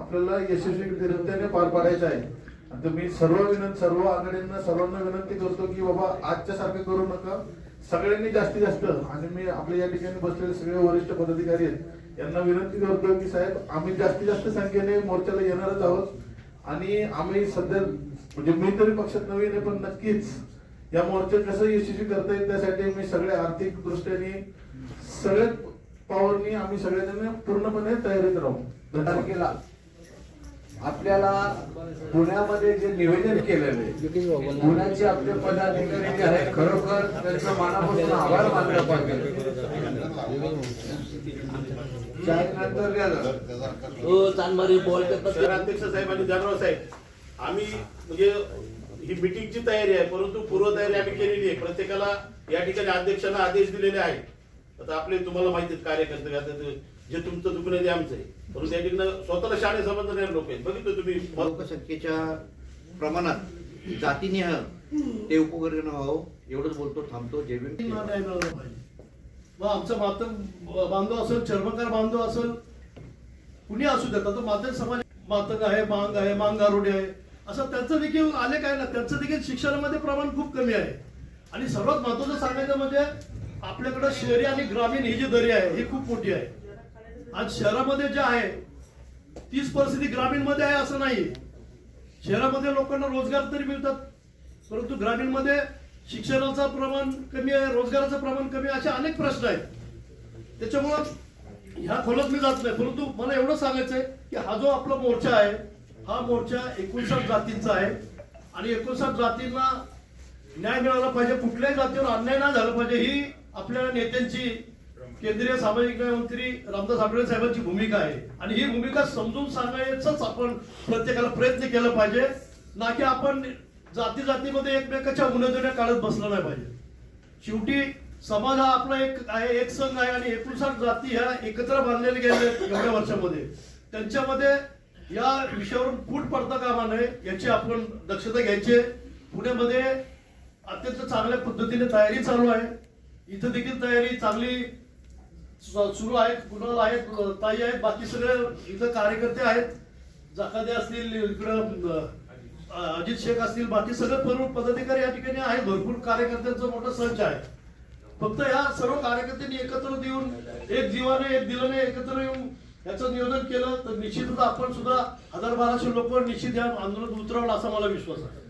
आपल्याला यशस्वीरित्याने पार पाडायचा आहे. आता मी सर्व आघाड्यांना सर्वांना विनंती करतो की बाबा आजच्या सारखं करू नका, सगळ्यांनी जास्तीत जास्त, आणि मी आपल्या या ठिकाणी बसलेले सगळे वरिष्ठ पदाधिकारी आहेत यांना विनंती करतो की साहेब आम्ही जास्तीत जास्त संख्येने मोर्चाला येणारच आहोत. आणि आम्ही सध्या म्हणजे मी तरी पक्षात नवीन आहे, पण नक्कीच या मोर्चात कसं यशस्वी करता येईल त्यासाठी मी सगळ्या आर्थिक दृष्ट्याने सगळ्यात पॉवरनी आम्ही सगळ्यांनी पूर्णपणे तयारीत राहू. तारखेला आपल्याला पुण्यामध्ये जे निवेदन केलेलं आहे, पुण्याचे आपले पदाधिकारी जे आहेत खरोखर त्यांचा मनापासून आभार मानला पाहिजे. अध्यक्ष साहेब आणि जानराव साहेब, आम्ही म्हणजे ही मीटिंगची तयारी आहे, परंतु पूर्वतयारी आम्ही केलेली आहे. प्रत्येकाला या ठिकाणी अध्यक्षांना आदेश दिलेले आहेत. आता आपले तुम्हाला माहिती आहेत कार्यकर्ते, जे तुमचं दुखणं आहे ते आमचं आहे, परंतु या ठिकाणी स्वतःला शाळे समजणारे लोक आहेत. बघितलं तुम्ही लोकसंख्येच्या प्रमाणात जातीनिहाय ते उपकरण व्हावं एवढंच बोलतो, थांबतो. जेवण मग आमचं मातंग बांधव असेल, चर्मकार बांधव असेल, कुणी असू देतात, तो मातंग समाज मातंग आहे, मांग गारुडी आहे, असं त्यांचं देखील आले काय ना, त्यांचं देखील शिक्षणामध्ये प्रमाण खूप कमी आहे. आणि सर्वात महत्वाचं सांगायचं म्हणजे आपल्याकडे शहरी आणि ग्रामीण ही जी दरी आहे ही खूप मोठी आहे. आज शहरामध्ये जे आहे तीच परिस्थिती ग्रामीण मध्ये आहे असं नाही. शहरामध्ये लोकांना रोजगार तरी मिळतात, परंतु ग्रामीण मध्ये शिक्षणाचं प्रमाण कमी आहे, रोजगाराचं प्रमाण कमी आहे, असे अनेक प्रश्न आहेत. त्याच्यामुळं ह्या खोलात मी जात नाही, परंतु मला एवढं सांगायचं आहे की हा जो आपला मोर्चा आहे हा मोर्चा 59 जातींचा आहे आणि 59 जातींना न्याय मिळाला पाहिजे, कुठल्याही जातीवर अन्याय नाही झाला पाहिजे, ही आपल्या नेत्यांची, केंद्रीय सामाजिक न्याय मंत्री रामदास आठवले साहेबांची भूमिका आहे. आणि ही भूमिका समजून सांगायचंच आपण प्रत्येकाला प्रयत्न केला पाहिजे, ना की आपण जातीमध्ये एकमेकाच्या उन्हाजण्या काढत बसलं नाही पाहिजे. शेवटी समाज हा आपला एक आहे, एक संघ आहे आणि 59 जाती ह्या एकत्र बांधलेल्या गेल्या एवढ्या वर्षामध्ये. त्यांच्यामध्ये या विषयावरून फूट पडता कामा नये याची आपण दक्षता घ्यायची. पुण्यामध्ये अत्यंत चांगल्या पद्धतीने तयारी चालू आहे, इथं देखील तयारी चांगली सुरू आहे. कुणाल आहेत, ताई आहेत, बाकी सगळे इथं कार्यकर्ते आहेत, जाकादे असतील, इकडं अजित शेख असतील, बाकी सगळे पदाधिकारी या ठिकाणी आहेत. भरपूर कार्यकर्त्यांचा मोठा संच आहे. फक्त या सर्व कार्यकर्त्यांनी एकत्र देऊन एक जीवाने एक दिलाने एकत्र येऊन याचं नियोजन केलं तर निश्चितच आपण सुद्धा 1000-1200 लोक निश्चित या आंदोलनात उतरवलं असा मला विश्वास आहे.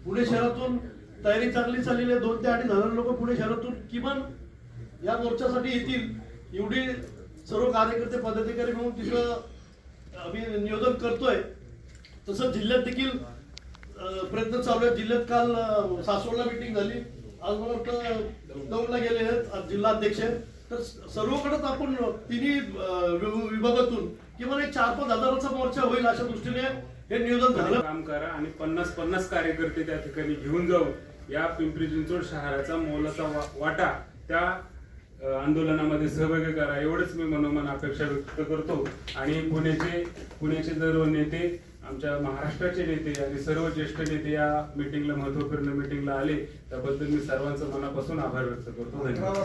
पुणे शहरातून तयारी चांगली चाललेली आहे. 2 ते 2,500 लोक पुणे शहरातून किमान या मोर्चासाठी येतील एवढी सर्व कार्यकर्ते पदाधिकारी म्हणून तिथं आम्ही नियोजन करतोय. तसंच जिल्ह्यात देखील प्रयत्न चालू आहेत. जिल्ह्यात काल सासवडला मीटिंग झाली, आज मला वाटतं दौंडला गेले आहेत जिल्हाध्यक्ष. तर सर्वकडेच आपण तिन्ही विभागातून किमान एक 4-5 हजाराचा मोर्चा होईल अशा दृष्टीने हे नियोजन झालं. काम करा आणि 50-50 कार्यकर्ते त्या ठिकाणी घेऊन जाऊ. या पिंपरी चिंचवड शहराचा मोलाचा वाटा त्या आंदोलनामध्ये सहभागी करा, एवढंच मी मनोमन अपेक्षा व्यक्त करतो. आणि पुण्याचे सर्व नेते, आमच्या महाराष्ट्राचे नेते आणि सर्व ज्येष्ठ नेते या मीटिंगला, महत्वपूर्ण मीटिंगला आले त्याबद्दल मी सर्वांचं मनापासून आभार व्यक्त करतो. धन्यवाद.